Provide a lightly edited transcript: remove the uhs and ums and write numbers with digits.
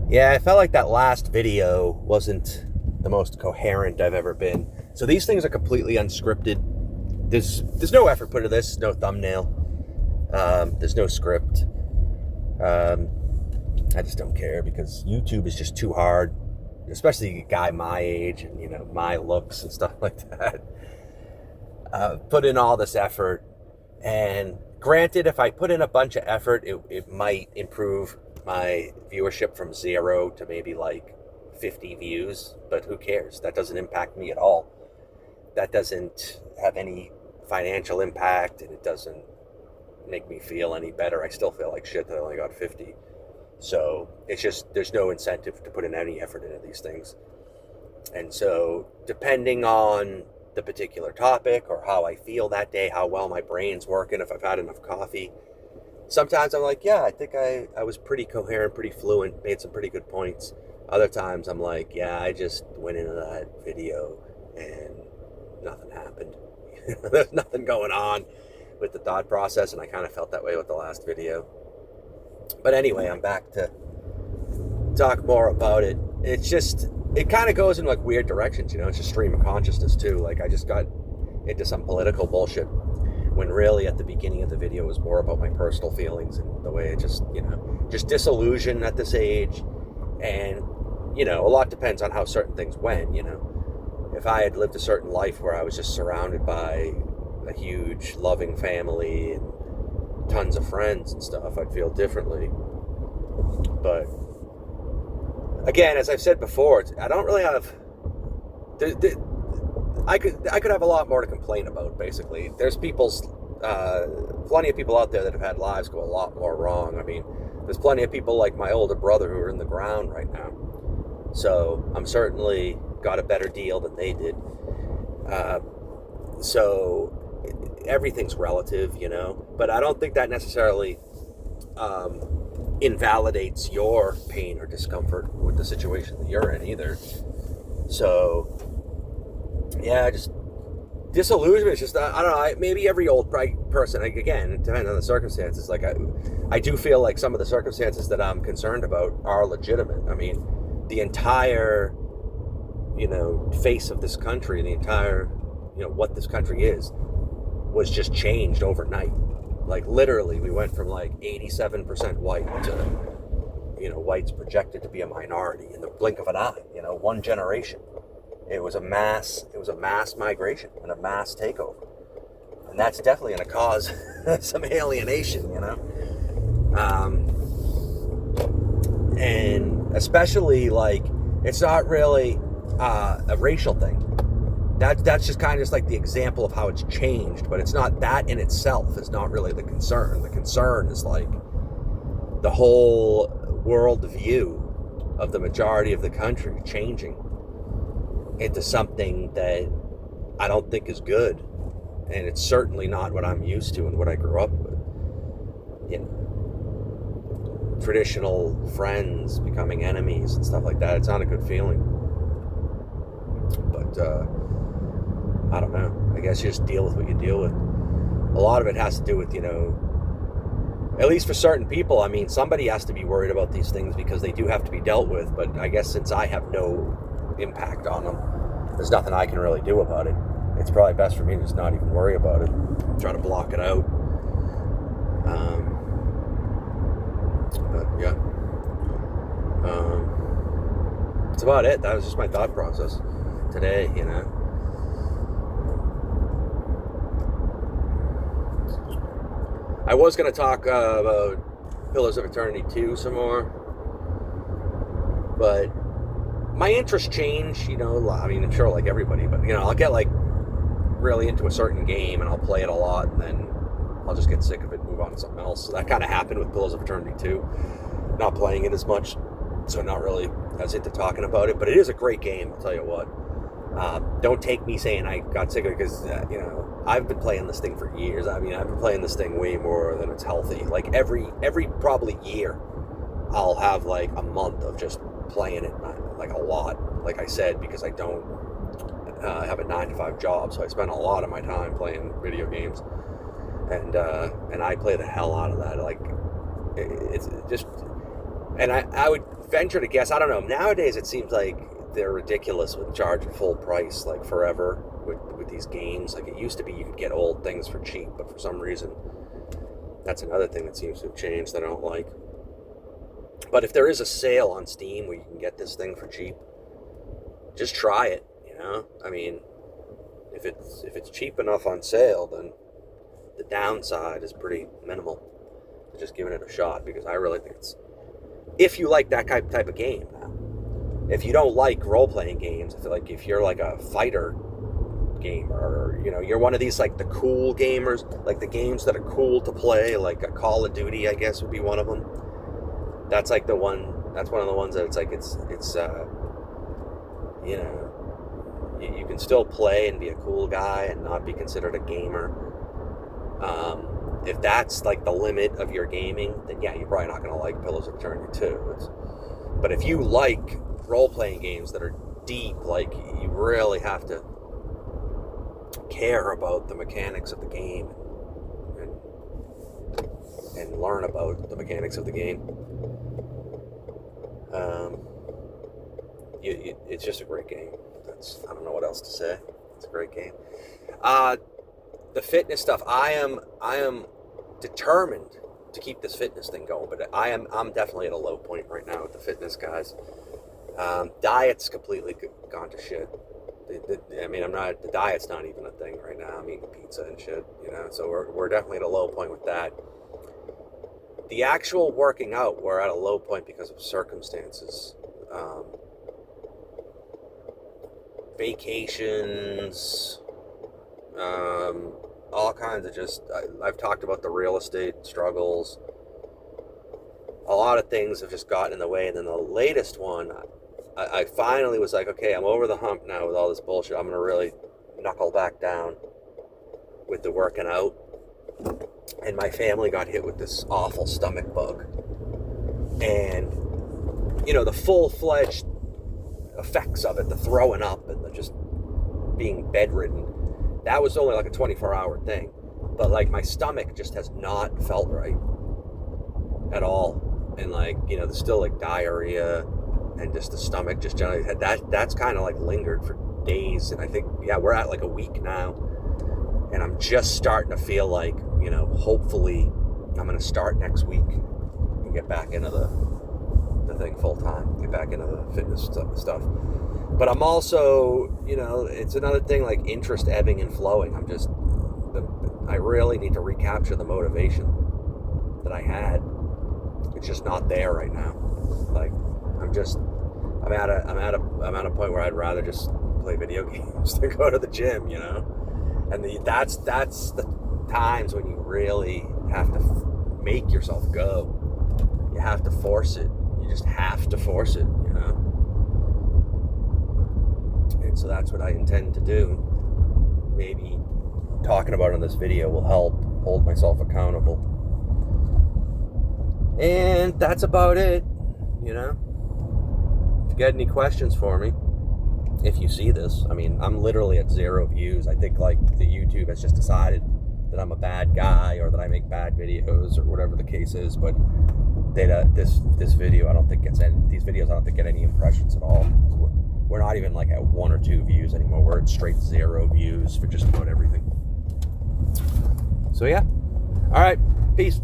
Yeah, I felt like that last video wasn't the most coherent I've ever been. So these things are completely unscripted. There's no effort put into this, no thumbnail. There's no script. Um, I just don't care because YouTube is just too hard, especially a guy my age and my looks and stuff like that. Put in all this effort, and granted, if I put in a bunch of effort, it might improve my viewership from 0 to maybe like 50 views, but who cares? That doesn't impact me at all. That doesn't have any financial impact, and it doesn't make me feel any better. I still feel like shit that I only got 50. So it's just, there's no incentive to put in any effort into these things. And so depending on the particular topic or how I feel that day, how well my brain's working, if I've had enough coffee, sometimes I'm like, yeah, I think I was pretty coherent, pretty fluent, made some pretty good points. Other times I'm like, yeah, I just went into that video and nothing happened. There's nothing going on with the thought process, and I kind of felt that way with the last video. But anyway, I'm back to talk more about it. It's just, it kind of goes in like weird directions, It's just stream of consciousness too. Like I just got into some political bullshit when really at the beginning of the video was more about my personal feelings and the way it just, just disillusion at this age. And, a lot depends on how certain things went, If I had lived a certain life where I was just surrounded by a huge loving family and tons of friends and stuff, I'd feel differently. But again, as I've said before, I don't really have. I could have a lot more to complain about. Basically, there's plenty of people out there that have had lives go a lot more wrong. I mean, there's plenty of people like my older brother who are in the ground right now. So I'm certainly got a better deal than they did. So everything's relative, but I don't think that necessarily invalidates your pain or discomfort with the situation that you're in either. So yeah, just disillusionment is just, I don't know, maybe every old person, again, it depends on the circumstances. Like I do feel like some of the circumstances that I'm concerned about are legitimate. I mean, the entire face of this country, the entire what this country is, was just changed overnight. Like literally, we went from like 87% white to, whites projected to be a minority in the blink of an eye. One generation. It was a mass migration and a mass takeover, and that's definitely going to cause some alienation. And especially like it's not really a racial thing. That's just kind of just like the example of how it's changed, but it's not, that in itself is not really the concern. The concern is like the whole world view of the majority of the country changing into something that I don't think is good, and it's certainly not what I'm used to and what I grew up with. Traditional friends becoming enemies and stuff like that. It's not a good feeling. But I don't know. I guess you just deal with what you deal with. A lot of it has to do with, at least for certain people, I mean, somebody has to be worried about these things because they do have to be dealt with. But I guess since I have no impact on them, there's nothing I can really do about it. It's probably best for me to just not even worry about it. Try to block it out. But yeah. That's about it. That was just my thought process today, I was going to talk about Pillars of Eternity 2 some more, but my interests change, I mean, I'm sure like everybody, but, I'll get like really into a certain game and I'll play it a lot, and then I'll just get sick of it and move on to something else. So that kind of happened with Pillars of Eternity 2, not playing it as much, so not really as into talking about it, but it is a great game, I'll tell you what. Don't take me saying I got sick of it because, I've been playing this thing for years. I mean, I've been playing this thing way more than it's healthy. Like every probably year, I'll have like a month of just playing it, like a lot. Like I said, because I don't have a 9-to-5 job, so I spend a lot of my time playing video games, and I play the hell out of that. Like it's just, And I would venture to guess, I don't know, nowadays it seems like they're ridiculous with charging full price, like forever, with these games. Like, it used to be you could get old things for cheap, but for some reason, that's another thing that seems to have changed that I don't like. But if there is a sale on Steam where you can get this thing for cheap, just try it, you know? I mean, if it's cheap enough on sale, then the downside is pretty minimal. Just giving it a shot, because I really think it's, if you like that type of game. If you don't like role-playing games, if you're like a fighter gamer, or, you know, you're one of these, like, the cool gamers, like the games that are cool to play, like a Call of Duty, I guess, would be one of them. That's like one of the ones that it's like, it's you know, you can still play and be a cool guy and not be considered a gamer. If that's like the limit of your gaming, then yeah, you're probably not going to like Pillars of Eternity 2. But if you like role-playing games that are deep, like, you really have to care about the mechanics of the game and learn about the mechanics of the game. It's just a great game. I don't know what else to say. It's a great game. The fitness stuff, I am determined to keep this fitness thing going, but I'm definitely at a low point right now with the fitness, guys. Diet's completely gone to shit. The diet's not even a thing right now. I'm eating pizza and shit, you know, so we're definitely at a low point with that. The actual working out, we're at a low point because of circumstances. Vacations, all kinds of just, I've talked about the real estate struggles. A lot of things have just gotten in the way. And then the latest one, I finally was like, okay, I'm over the hump now with all this bullshit. I'm going to really knuckle back down with the working out. And my family got hit with this awful stomach bug. And, you know, the full-fledged effects of it, the throwing up and the just being bedridden, that was only like a 24-hour thing. But, like, my stomach just has not felt right at all. And, like, you know, there's still, like, diarrhea, and just the stomach just generally had that's kind of, like, lingered for days. And I think, yeah, we're at, like, a week now. And I'm just starting to feel like, you know, hopefully I'm going to start next week and get back into the thing full time, get back into the fitness stuff. But I'm also, you know, it's another thing, like interest ebbing and flowing. I really need to recapture the motivation that I had. It's just not there right now. Like, I'm at a point where I'd rather just play video games than go to the gym, you know. And that's the times when you really have to make yourself go. You have to force it. You just have to force it, you know. And so that's what I intend to do. Maybe talking about it in this video will help hold myself accountable. And that's about it, you know. If you got any questions for me, if you see this, I mean, I'm literally at 0 views. I think, like, the YouTube has just decided that I'm a bad guy or that I make bad videos or whatever the case is. But this video, I don't think these videos I don't think get any impressions at all. We're not even like at 1 or 2 views anymore. We're at straight 0 views for just about everything. So yeah. All right. Peace.